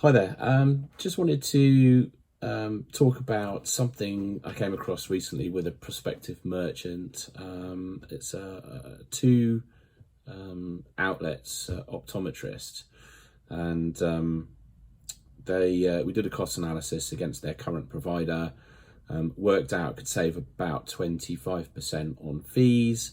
Hi there. Just wanted to talk about something I came across recently with a prospective merchant. It's two outlets, optometrist, and they we did a cost analysis against their current provider. Worked out could save about 25% on fees.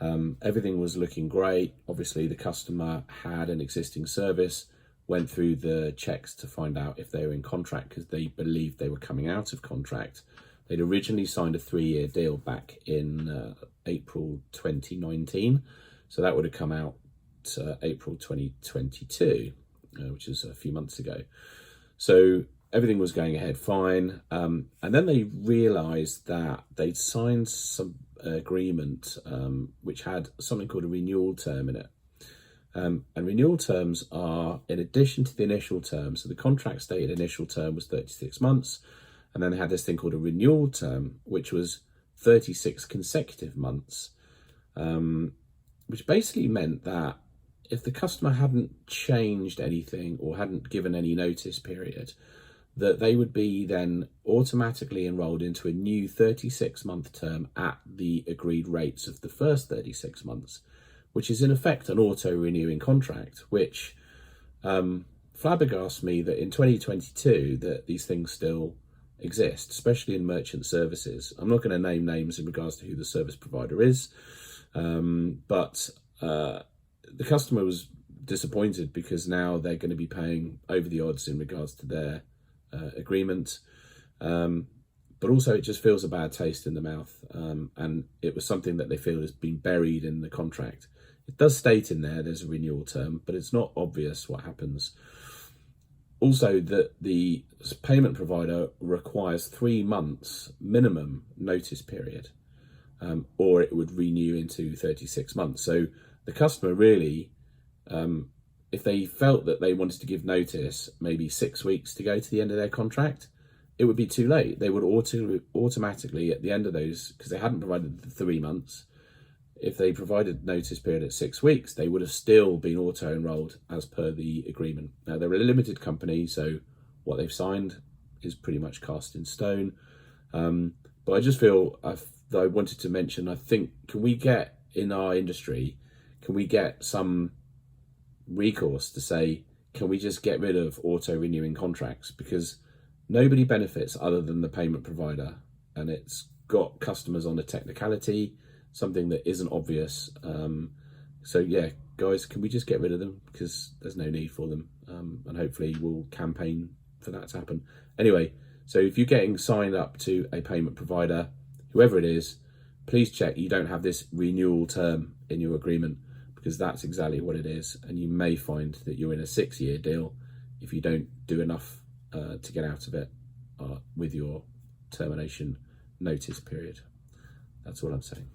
Everything was looking great. Obviously, the customer had an existing service, went through the checks to find out if they were in contract because they believed they were coming out of contract. They'd originally signed a 3-year deal back in April 2019. So that would have come out April 2022, which is a few months ago. So everything was going ahead fine. And then they realized that they'd signed some agreement which had something called a renewal term in it. And renewal terms are in addition to the initial term. So the contract stated initial term was 36 months. And then they had this thing called a renewal term, which was 36 consecutive months, which basically meant that if the customer hadn't changed anything or hadn't given any notice period, that they would be then automatically enrolled into a new 36-month term at the agreed rates of the first 36 months, which is in effect an auto-renewing contract, which flabbergasts me that in 2022 that these things still exist, especially in merchant services. I'm not going to name names in regards to who the service provider is, but the customer was disappointed because now they're going to be paying over the odds in regards to their agreement. But also it just feels a bad taste in the mouth, and it was something that they feel has been buried in the contract. It does state in there there's a renewal term, but it's not obvious what happens. Also, that the payment provider requires 3 months minimum notice period, or it would renew into 36 months. So the customer really, if they felt that they wanted to give notice maybe 6 weeks to go to the end of their contract, it would be too late. They would automatically at the end of those, because they hadn't provided the 3 months, if they provided notice period at 6 weeks, they would have still been auto-enrolled as per the agreement. Now, they're a limited company, so what they've signed is pretty much cast in stone. But I just feel that I wanted to mention, I think, can we get, in our industry, can we get some recourse to say, can we just get rid of auto-renewing contracts? Because nobody benefits other than the payment provider, and it's got customers on a technicality, something that isn't obvious. So yeah, guys, can we just get rid of them? Because there's no need for them, and hopefully we'll campaign for that to happen. Anyway, so if you're getting signed up to a payment provider, whoever it is, please check you don't have this renewal term in your agreement, because that's exactly what it is. And you may find that you're in a 6-year deal if you don't do enough to get out of it with your termination notice period. That's all I'm saying.